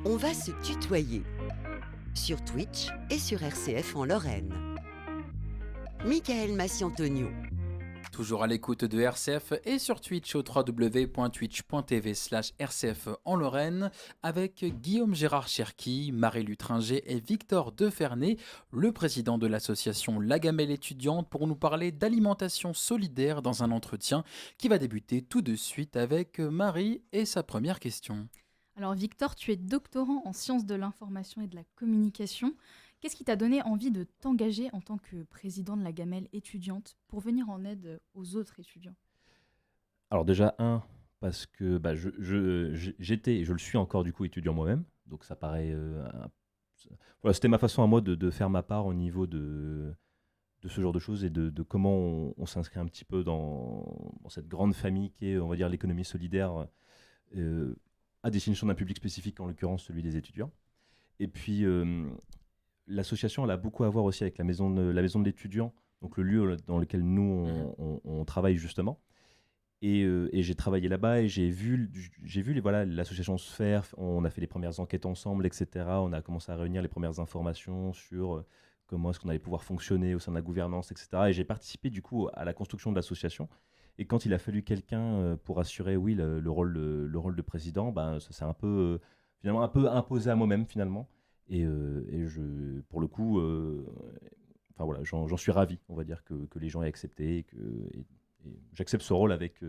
On va se tutoyer sur Twitch et sur RCF en Lorraine. Michael Massiantonio. Toujours à l'écoute de RCF et sur Twitch au www.twitch.tv/RCF en Lorraine avec Guillaume Gérard Cherki, Marie Lutringer et Victor Defernay, le président de l'association La Gamelle étudiante, pour nous parler d'alimentation solidaire dans un entretien qui va débuter tout de suite avec Marie et sa première question. Alors Victor, tu es doctorant en sciences de l'information et de la communication. Qu'est-ce qui t'a donné envie de t'engager en tant que président de la Gamelle étudiante pour venir en aide aux autres étudiants? Alors déjà, parce que j'étais, et je le suis encore du coup étudiant moi-même, donc ça paraît... voilà, c'était ma façon à moi de faire ma part au niveau de ce genre de choses et de comment on s'inscrit un petit peu dans cette grande famille qui est, on va dire, l'économie solidaire à destination d'un public spécifique, en l'occurrence celui des étudiants. Et puis, l'association, elle a beaucoup à voir aussi avec la maison de l'étudiant, donc le lieu dans lequel nous, on travaille justement. Et j'ai travaillé là-bas et j'ai vu l'association se faire. On a fait les premières enquêtes ensemble, etc. On a commencé à réunir les premières informations sur comment est-ce qu'on allait pouvoir fonctionner au sein de la gouvernance, etc. Et j'ai participé du coup à la construction de l'association. Et quand il a fallu quelqu'un pour assurer, oui, le rôle de président, ça s'est finalement un peu imposé à moi-même finalement. Pour le coup, enfin voilà, j'en suis ravi, on va dire, que les gens aient accepté et j'accepte ce rôle avec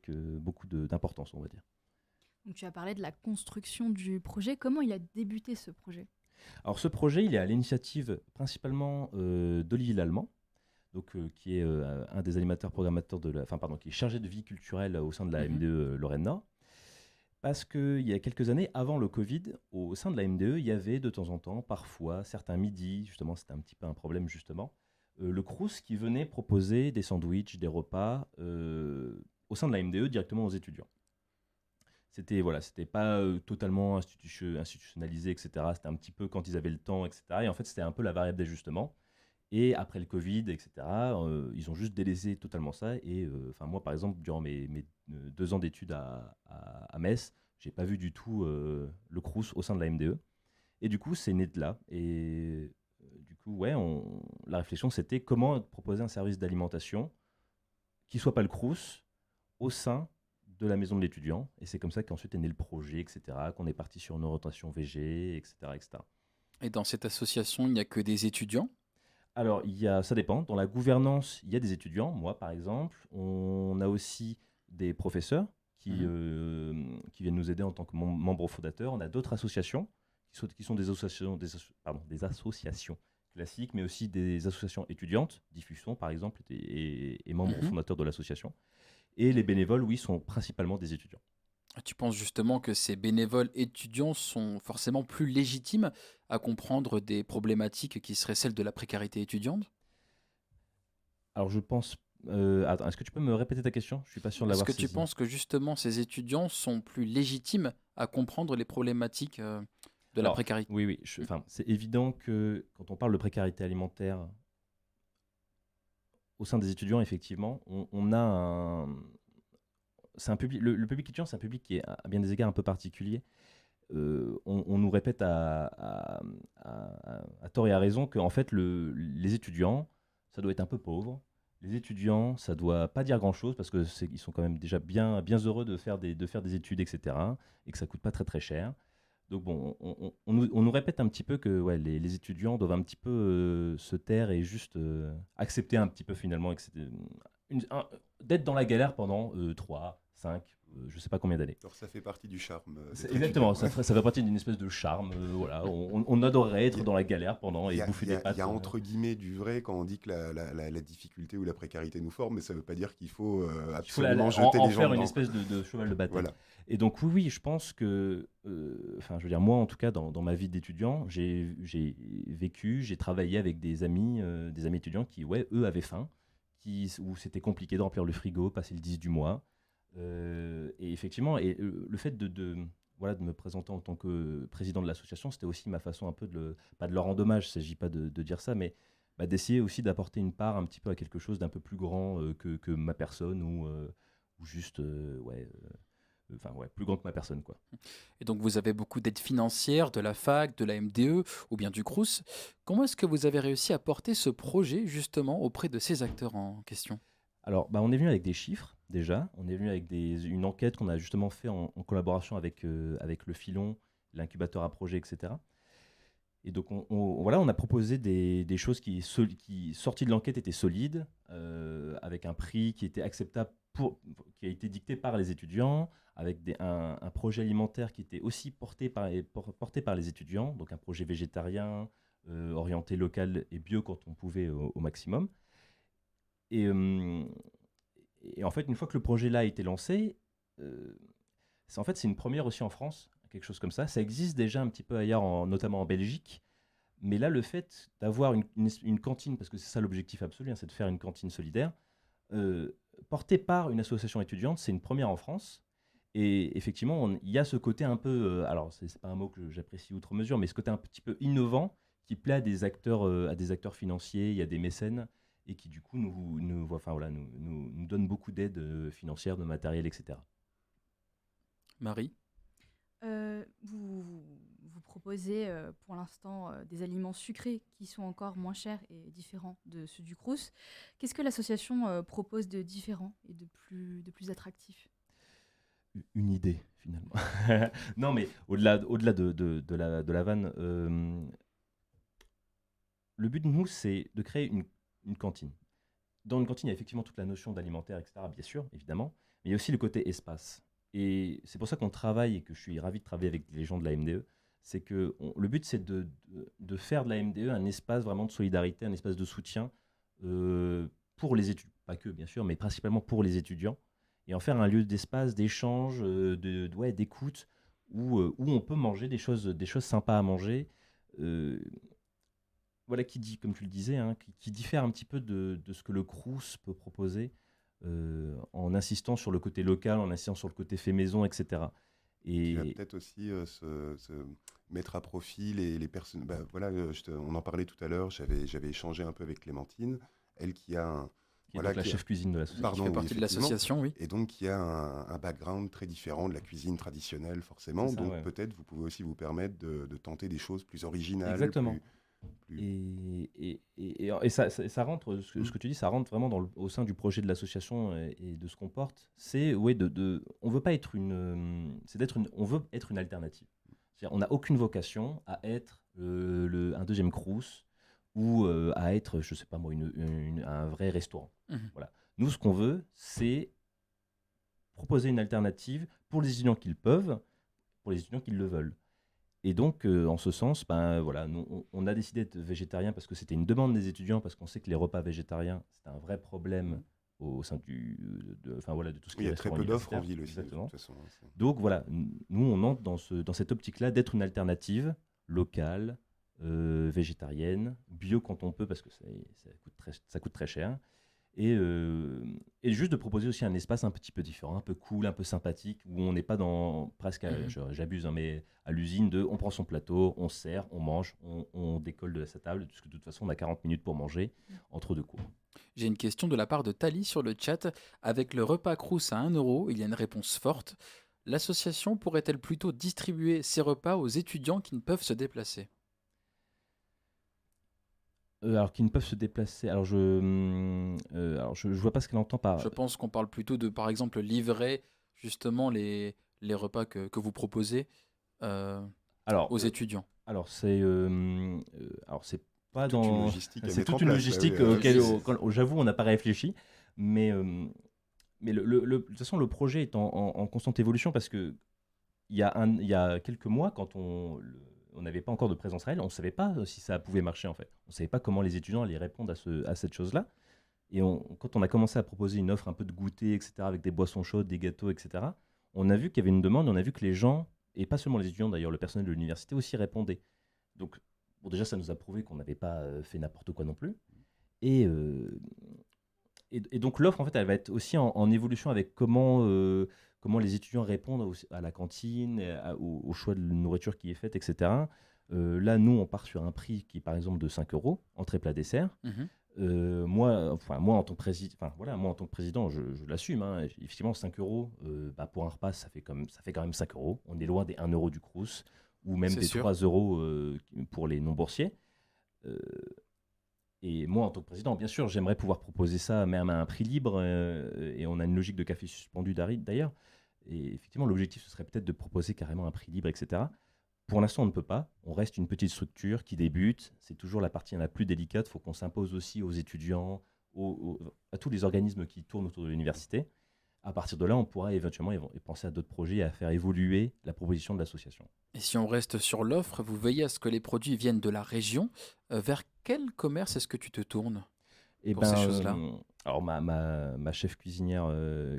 beaucoup d'importance, on va dire. Donc, tu as parlé de la construction du projet. Comment il a débuté ce projet? Alors ce projet, il est à l'initiative principalement d'Olivier Lallemand, donc, qui est un des animateurs programmateurs qui est chargé de vie culturelle au sein de la MDE Lorraine-Nord. Parce qu'il y a quelques années, avant le Covid, au sein de la MDE, il y avait de temps en temps, parfois, certains midis, justement, c'était un petit peu un problème justement, le Crous qui venait proposer des sandwichs, des repas au sein de la MDE directement aux étudiants. C'était pas totalement institutionnalisé, etc. C'était un petit peu quand ils avaient le temps, etc. Et en fait, c'était un peu la variable d'ajustement. Et après le Covid, etc., ils ont juste délaissé totalement ça. Et moi, par exemple, durant mes 2 ans d'études à Metz, j'ai pas vu du tout le Crous au sein de la MDE. Et du coup, c'est né de là. Et du coup, ouais, la réflexion, c'était comment proposer un service d'alimentation qui soit pas le Crous au sein de la maison de l'étudiant. Et c'est comme ça qu'ensuite est né le projet, etc., qu'on est parti sur une orientation VG, etc., etc. Et dans cette association, il n'y a que des étudiants? Alors, ça dépend. Dans la gouvernance, il y a des étudiants, moi par exemple. On a aussi des professeurs qui viennent nous aider en tant que membres fondateurs. On a d'autres associations qui sont des associations, des associations classiques, mais aussi des associations étudiantes, Diffusion par exemple, et membres fondateurs de l'association. Et les bénévoles, oui, sont principalement des étudiants. Tu penses justement que ces bénévoles étudiants sont forcément plus légitimes à comprendre des problématiques qui seraient celles de la précarité étudiante? Alors je pense... attends, est-ce que tu peux me répéter ta question? Je suis pas sûr de Est-ce l'avoir que tu saisi. penses que justement ces étudiants sont plus légitimes à comprendre les problématiques de la Alors, précarité? oui, c'est évident que quand on parle de précarité alimentaire au sein des étudiants, effectivement, on a c'est un public, le public étudiant, c'est un public qui est à bien des égards un peu particulier. On nous répète à tort et à raison que en fait, les étudiants, ça doit être un peu pauvre. Les étudiants, ça doit pas dire grand-chose parce que ils sont quand même déjà bien heureux de faire des études, etc. Et que ça coûte pas très très cher. Donc bon, on nous répète un petit peu que ouais, les étudiants doivent un petit peu se taire et juste accepter un petit peu finalement d'être dans la galère pendant 3, 5, je sais pas combien d'années. Alors ça fait partie du charme. Exactement, étudiant, ça fait partie d'une espèce de charme. Voilà, on adorerait être dans la galère pendant et Il y a, bouffer il y des a- pâtes. il y a entre guillemets du vrai quand on dit que la difficulté ou la précarité nous forme, mais ça ne veut pas dire qu'il faut Il faut absolument jeter en les gens faire une dedans. espèce de cheval de bataille. Voilà. Et donc oui, je pense que, je veux dire, moi en tout cas, dans ma vie d'étudiant, j'ai j'ai travaillé avec des amis étudiants qui, ouais, eux avaient faim, où c'était compliqué de remplir le frigo, passer le 10 du mois. Et effectivement, le fait voilà, de me présenter en tant que président de l'association, c'était aussi ma façon un peu pas de leur rendre hommage, il ne s'agit pas de dire ça, mais d'essayer aussi d'apporter une part un petit peu à quelque chose d'un peu plus grand que ma personne ou juste plus grand que ma personne, quoi. Et donc vous avez beaucoup d'aides financières de la fac, de la MDE ou bien du Crous. Comment est-ce que vous avez réussi à porter ce projet justement auprès de ces acteurs en question? Alors, on est venu avec des chiffres déjà. On est venu avec une enquête qu'on a justement fait en collaboration avec le Filon, l'incubateur à projet, etc. Et donc, on a proposé des choses qui, sorties de l'enquête, étaient solides, avec un prix qui était acceptable, qui a été dicté par les étudiants, avec un projet alimentaire qui était aussi porté par les étudiants, donc un projet végétarien, orienté local et bio quand on pouvait au maximum. Et en fait, une fois que le projet-là a été lancé, c'est une première aussi en France, quelque chose comme ça. Ça existe déjà un petit peu ailleurs, notamment en Belgique. Mais là, le fait d'avoir une cantine, parce que c'est ça l'objectif absolu, c'est de faire une cantine solidaire, portée par une association étudiante, c'est une première en France. Et effectivement, il y a ce côté un peu, alors c'est pas un mot que j'apprécie outre mesure, mais ce côté un petit peu innovant qui plaît à des acteurs financiers, il y a des mécènes, et qui du coup nous donnent beaucoup d'aide financière, de matériel, etc. Marie? Vous proposez pour l'instant des aliments sucrés qui sont encore moins chers et différents de ceux du Crous. Qu'est-ce que l'association propose de différent et de plus attractif? Une idée, finalement. Non, mais au-delà de la vanne, le but de nous, c'est de créer une cantine. Dans une cantine, il y a effectivement toute la notion d'alimentaire, etc., bien sûr, évidemment, mais il y a aussi le côté espace. Et c'est pour ça qu'on travaille et que je suis ravi de travailler avec les gens de la MDE. C'est que le but, c'est de faire de la MDE un espace vraiment de solidarité, un espace de soutien pour les étudiants, pas que bien sûr, mais principalement pour les étudiants, et en faire un lieu d'espace, d'échange, d'écoute, où on peut manger des choses sympas à manger. Voilà, qui dit, comme tu le disais, qui diffère un petit peu de ce que le Crous peut proposer, en insistant sur le côté local, en insistant sur le côté fait maison, etc. Qui va peut-être aussi se mettre à profit les personnes. On en parlait tout à l'heure, j'avais échangé un peu avec Clémentine, elle qui a qui est donc la chef cuisine de l'association. Qui fait partie de l'association, oui. Et donc qui a un background très différent de la cuisine traditionnelle, forcément. Ça, donc ouais. Peut-être vous pouvez aussi vous permettre de tenter des choses plus originales. Exactement. plus- Et ça rentre, ce que tu dis, ça rentre vraiment au sein du projet de l'association et de ce qu'on porte. C'est on veut pas être on veut être une alternative. C'est-à-dire, on n'a aucune vocation à être un deuxième Crous ou à être, je sais pas moi, un vrai restaurant. Mhm. Voilà. Nous, ce qu'on veut, c'est proposer une alternative pour les étudiants qui le peuvent, pour les étudiants qui le veulent. Et donc, en ce sens, nous, on a décidé d'être végétarien parce que c'était une demande des étudiants, parce qu'on sait que les repas végétariens, c'est un vrai problème au sein de tout ce qui Il y est a très restaurant peu d'offres en universitaire. ville aussi, Exactement. de toute façon. Donc voilà, nous, on entre dans cette optique-là d'être une alternative locale, végétarienne, bio quand on peut, parce que ça coûte très cher. Et juste de proposer aussi un espace un petit peu différent, un peu cool, un peu sympathique, où on n'est pas j'abuse, mais à l'usine on prend son plateau, on sert, on mange, on décolle de sa table, puisque de toute façon on a 40 minutes pour manger entre deux cours. J'ai une question de la part de Tali sur le chat. Avec le repas Crous à 1 €, il y a une réponse forte. L'association pourrait-elle plutôt distribuer ses repas aux étudiants qui ne peuvent se déplacer? Alors qu'ils ne peuvent se déplacer. Alors je vois pas ce qu'elle entend par. Je pense qu'on parle plutôt de, par exemple, livrer justement les repas que vous proposez aux étudiants. Alors c'est pas Toute une dans. logistique à C'est mettre en toute une place, logistique bah oui, auquel j'avoue on n'a pas réfléchi, mais de toute façon le projet est en constante évolution parce que il y a quelques mois quand on n'avait pas encore de présence réelle, on ne savait pas si ça pouvait marcher en fait. On ne savait pas comment les étudiants allaient répondre à cette chose-là. Et quand on a commencé à proposer une offre un peu de goûter, etc., avec des boissons chaudes, des gâteaux, etc., on a vu qu'il y avait une demande, on a vu que les gens, et pas seulement les étudiants d'ailleurs, le personnel de l'université aussi répondait. Donc déjà, ça nous a prouvé qu'on n'avait pas fait n'importe quoi non plus. Et donc l'offre, en fait, elle va être aussi en évolution avec comment les étudiants répondent à la cantine, au choix de nourriture qui est faite, etc. Là, nous, on part sur un prix qui est par exemple de 5 € entrée plat dessert. Mhm. Moi, en tant que président, je l'assume, hein. Effectivement, 5 euros pour un repas, ça fait quand même 5 euros. On est loin des 1 euro du Crous ou même C'est des sûr. 3 euros pour les non-boursiers. Euh, et moi, en tant que président, bien sûr, j'aimerais pouvoir proposer ça même à un prix libre. Et on a une logique de café suspendu d'ailleurs. Et effectivement, l'objectif, ce serait peut-être de proposer carrément un prix libre, etc. Pour l'instant, on ne peut pas. On reste une petite structure qui débute. C'est toujours la partie la plus délicate. Il faut qu'on s'impose aussi aux étudiants, à tous les organismes qui tournent autour de l'université. À partir de là, on pourra éventuellement penser à d'autres projets et à faire évoluer la proposition de l'association. Et si on reste sur l'offre, vous veillez à ce que les produits viennent de la région. Vers quel commerce est-ce que tu te tournes Et pour ces choses-là? Alors ma chef cuisinière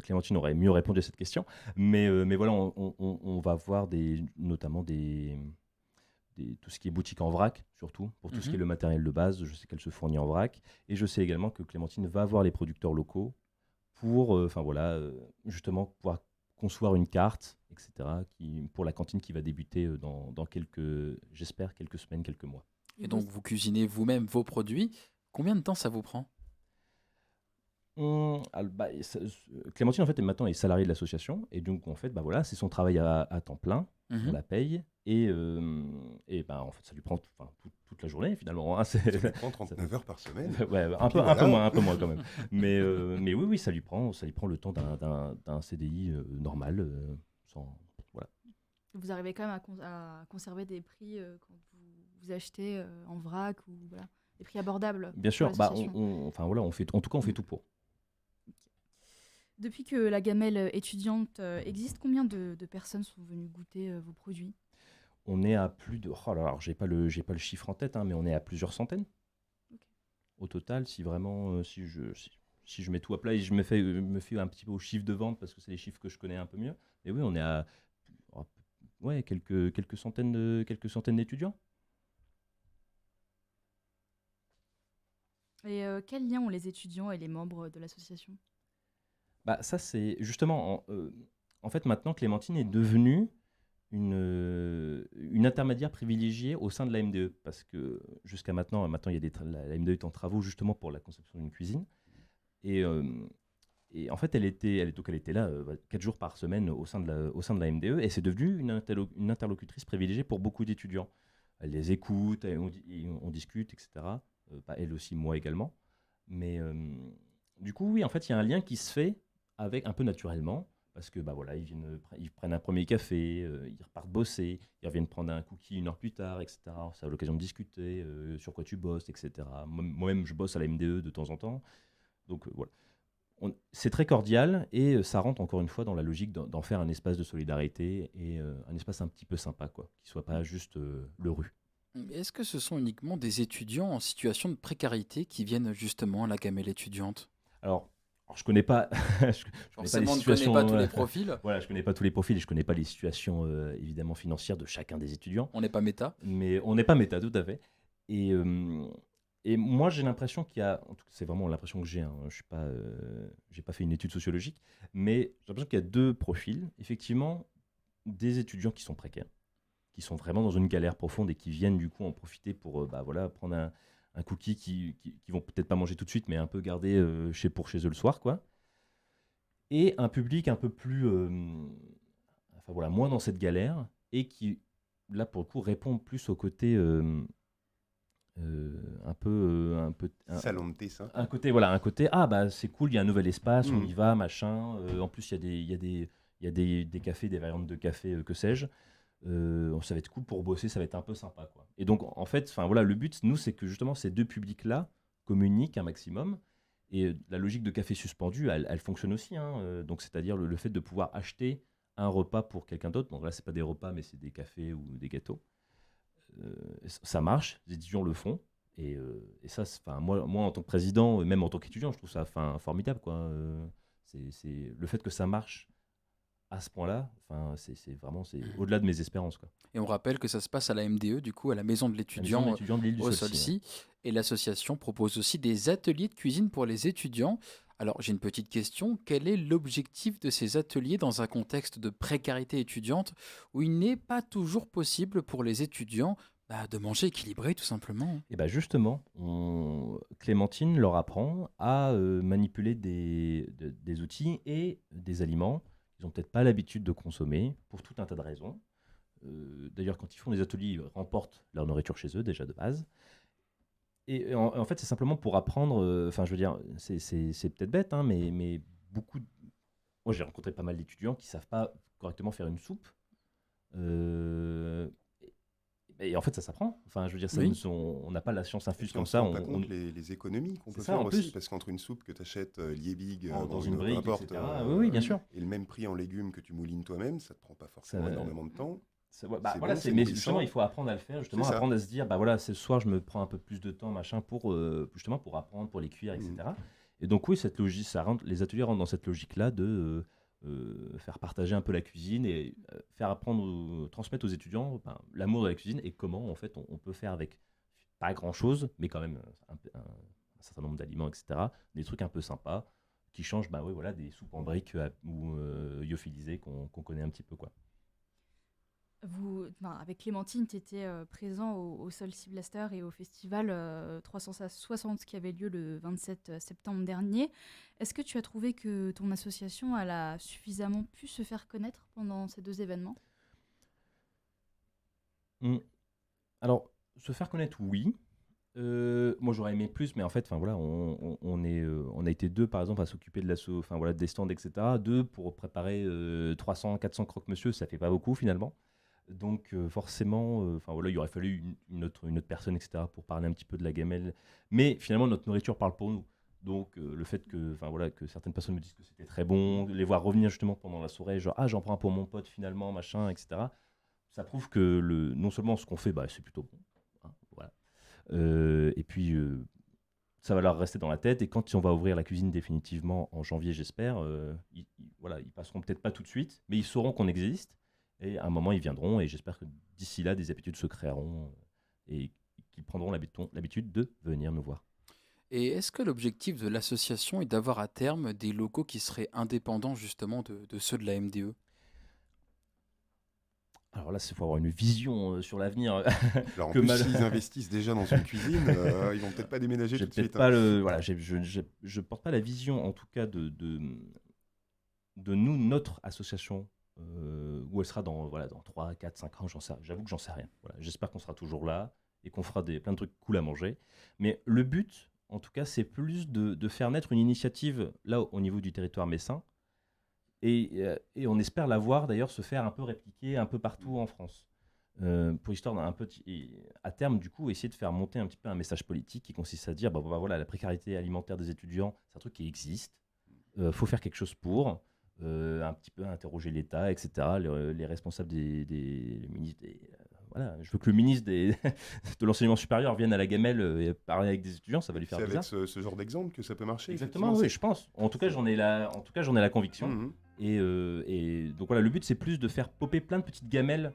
Clémentine aurait mieux répondu à cette question, mais voilà, on va voir notamment tout ce qui est boutique en vrac, surtout, pour tout ce qui est le matériel de base. Je sais qu'elle se fournit en vrac, et je sais également que Clémentine va voir les producteurs locaux pour, justement, pouvoir concevoir une carte, etc., pour la cantine qui va débuter dans j'espère, quelques semaines, quelques mois. Et donc, vous cuisinez vous-même vos produits. Combien de temps ça vous prend? Clémentine, en fait, maintenant est salariée de l'association, et donc, en fait, c'est son travail à temps plein. On la paye, et en fait, ça lui prend toute la journée, finalement, hein. Ça lui prend 39 heures par semaine. Ouais, un peu moins quand même. Mais oui, ça lui prend le temps d'un CDI normal. Voilà. Vous arrivez quand même à conserver des prix quand vous achetez en vrac ou voilà, des prix abordables. Bien sûr, pour l'association. on fait tout pour. Depuis que la gamelle étudiante existe, combien de personnes sont venues goûter vos produits? On est à plus de... Oh là là, alors j'ai pas le chiffre en tête, hein, mais on est à plusieurs centaines. Ok. Au total, si vraiment, si je mets tout à plat et je me fie un petit peu aux chiffres de vente, parce que c'est les chiffres que je connais un peu mieux. Et oui, on est à quelques centaines d'étudiants. Et quel lien ont les étudiants et les membres de l'association? Ça, c'est justement... En fait, maintenant, Clémentine est devenue une intermédiaire privilégiée au sein de la MDE, parce que jusqu'à maintenant, il y a la MDE est en travaux justement pour la conception d'une cuisine, et en fait elle était là 4 jours par semaine au sein de la MDE, et c'est devenu une interlocutrice privilégiée pour beaucoup d'étudiants. Elle les écoute, on discute, etc. Elle aussi, moi également, mais du coup oui, en fait il y a un lien qui se fait avec un peu naturellement. Parce que ils prennent un premier café, ils repartent bosser, ils reviennent prendre un cookie 1 heure plus tard, etc. Ça a l'occasion de discuter sur quoi tu bosses, etc. Moi-même, je bosse à la MDE de temps en temps. Donc voilà. C'est très cordial, et ça rentre encore une fois dans la logique d'en faire un espace de solidarité et un espace un petit peu sympa, quoi, qui ne soit pas juste le rue. Est-ce que ce sont uniquement des étudiants en situation de précarité qui viennent justement à la gamelle étudiante? Alors, je connais pas, Forcément, on ne connaît pas tous les profils. Voilà, je connais pas tous les profils et je connais pas les situations évidemment financières de chacun des étudiants. On n'est pas méta. Mais on n'est pas méta, tout à fait. Et moi, j'ai l'impression qu'il y a, en tout cas, c'est vraiment l'impression que j'ai, hein, j'ai pas fait une étude sociologique, mais j'ai l'impression qu'il y a 2 profils. Effectivement, des étudiants qui sont précaires, qui sont vraiment dans une galère profonde et qui viennent du coup en profiter pour prendre un cookie qui vont peut-être pas manger tout de suite, mais un peu garder pour chez eux le soir, quoi. Et un public un peu plus, moins dans cette galère, et qui, là, pour le coup, répond plus au côté Salon de thé, ça. un côté, c'est cool, il y a un nouvel espace, on y va, machin. En plus, il y a des cafés, des variantes de café, que sais-je. Ça va être cool pour bosser, ça va être un peu sympa, quoi. Et donc en fait, le but, nous, c'est que justement ces 2 publics-là communiquent un maximum, et la logique de café suspendu, elle fonctionne aussi, hein. Donc c'est-à-dire le fait de pouvoir acheter un repas pour quelqu'un d'autre. Donc là, c'est pas des repas, mais c'est des cafés ou des gâteaux. Ça marche, les étudiants le font, et ça, moi en tant que président, même en tant qu'étudiant, je trouve ça formidable, quoi. C'est le fait que ça marche à ce point-là, c'est vraiment au-delà de mes espérances, quoi. Et on rappelle que ça se passe à la MDE, du coup, à la maison de l'étudiant de l'île du au Saulcy, Saulcy. Et l'association propose aussi des ateliers de cuisine pour les étudiants. Alors, j'ai une petite question. Quel est l'objectif de ces ateliers dans un contexte de précarité étudiante où il n'est pas toujours possible pour les étudiants De manger équilibré, tout simplement. Et bien justement, Clémentine leur apprend à manipuler des outils et des aliments qu'ils n'ont peut-être pas l'habitude de consommer pour tout un tas de raisons. D'ailleurs, quand ils font des ateliers, ils remportent leur nourriture chez eux déjà de base. Et en fait, c'est simplement pour apprendre, enfin je veux dire, c'est peut-être bête, hein, mais beaucoup... Moi j'ai rencontré pas mal d'étudiants qui ne savent pas correctement faire une soupe. Et en fait, ça s'apprend. Enfin, je veux dire, Oui. on n'a pas la science infuse Puis on comme se ça. rend pas compte les économies qu'on C'est peut ça, faire en aussi, plus. parce qu'entre une soupe que tu achètes Liebig, Dans une peu brique, importe, etc. Oui, bien sûr. et le même prix en légumes que tu moulines toi-même, ça te prend pas forcément Ça- énormément de temps. C'est, C'est voilà, bon, c'est mais nourrissant. justement, il faut apprendre à le faire, justement, C'est ça. apprendre à se dire, bah voilà, ce soir, je me prends un peu plus de temps, machin, pour justement pour apprendre, pour les cuire, etc. Et donc oui, cette logique, les ateliers rentrent dans cette logique-là de faire partager un peu la cuisine et faire apprendre, transmettre aux étudiants l'amour de la cuisine et comment en fait on peut faire avec pas grand-chose, mais quand même un certain nombre d'aliments, etc. Des trucs un peu sympas qui changent, bah oui, voilà, des soupes en briques ou lyophilisées qu'on connaît un petit peu, quoi. Avec Clémentine, tu étais présent au Soul Sea Blaster et au festival 360 qui avait lieu le 27 septembre dernier. Est-ce que tu as trouvé que ton association elle a suffisamment pu se faire connaître pendant ces 2 événements? Alors, se faire connaître, oui. Moi, j'aurais aimé plus, mais en fait, enfin voilà, on a été 2, par exemple, à s'occuper de l'assaut, enfin voilà, des stands, etc. 2 pour préparer 300, 400 croque-monsieur, ça fait pas beaucoup finalement. Donc forcément, enfin voilà, il aurait fallu une autre personne, etc. pour parler un petit peu de la gamelle. Mais finalement, notre nourriture parle pour nous. Donc le fait que, enfin voilà, que certaines personnes me disent que c'était très bon, les voir revenir justement pendant la soirée, genre j'en prends un pour mon pote finalement, machin, etc. Ça prouve que non seulement ce qu'on fait, bah, c'est plutôt bon, hein, voilà. Et puis ça va leur rester dans la tête. Et quand on va ouvrir la cuisine définitivement en janvier, j'espère, voilà, ils passeront peut-être pas tout de suite, mais ils sauront qu'on existe. Et à un moment, ils viendront. Et j'espère que d'ici là, des habitudes se créeront et qu'ils prendront l'habitude de venir nous voir. Et est-ce que l'objectif de l'association est d'avoir à terme des locaux qui seraient indépendants justement de ceux de la MDE? Alors là, il faut avoir une vision sur l'avenir. Alors en Que plus, mal- s'ils investissent déjà dans une cuisine, ils vont peut-être pas déménager J'ai tout de peut-être suite. pas voilà, je porte pas la vision, en tout cas, de nous, notre association, où elle sera dans 3, 4, 5 ans, j'avoue que j'en sais rien. Voilà, j'espère qu'on sera toujours là et qu'on fera plein de trucs cool à manger. Mais le but, en tout cas, c'est plus de faire naître une initiative là au niveau du territoire messin. Et on espère la voir d'ailleurs se faire un peu répliquer un peu partout en France. Pour histoire d'un à terme, du coup, essayer de faire monter un petit peu un message politique qui consiste à dire voilà, la précarité alimentaire des étudiants, c'est un truc qui existe. Faut faire quelque chose pour. Un petit peu interroger l'État, etc., les responsables les ministres voilà, je veux que le ministre de l'enseignement supérieur vienne à la gamelle et parler avec des étudiants, ça va lui faire C'est avec bizarre. ce genre d'exemple que ça peut marcher. Exactement, effectivement. oui, je pense. En tout cas, j'en ai la conviction. Mhm. Et donc voilà, le but, c'est plus de faire popper plein de petites gamelles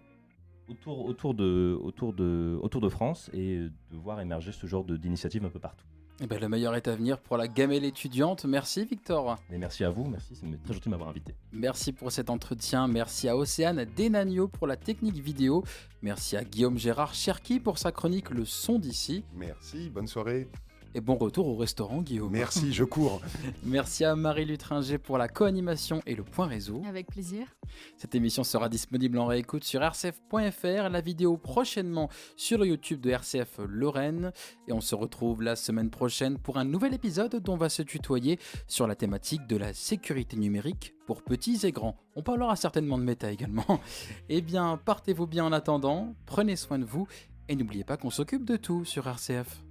autour de France et de voir émerger ce genre d'initiative un peu partout. Eh ben, le meilleur est à venir pour la gamelle étudiante. Merci Victor. Mais merci à vous, merci, c'est très gentil de m'avoir invité. Merci pour cet entretien. Merci à Océane Denagno pour la technique vidéo. Merci à Guillaume Gérard Cherki pour sa chronique Le son d'ici. Merci, bonne soirée. Et bon retour au restaurant, Guillaume. Merci, je cours. Merci à Marie Lutringer pour la co-animation et le point réseau. Avec plaisir. Cette émission sera disponible en réécoute sur rcf.fr, la vidéo prochainement sur le YouTube de RCF Lorraine. Et on se retrouve la semaine prochaine pour un nouvel épisode dont on va se tutoyer sur la thématique de la sécurité numérique pour petits et grands. On parlera certainement de méta également. Eh bien, partez-vous bien en attendant, prenez soin de vous et n'oubliez pas qu'on s'occupe de tout sur RCF.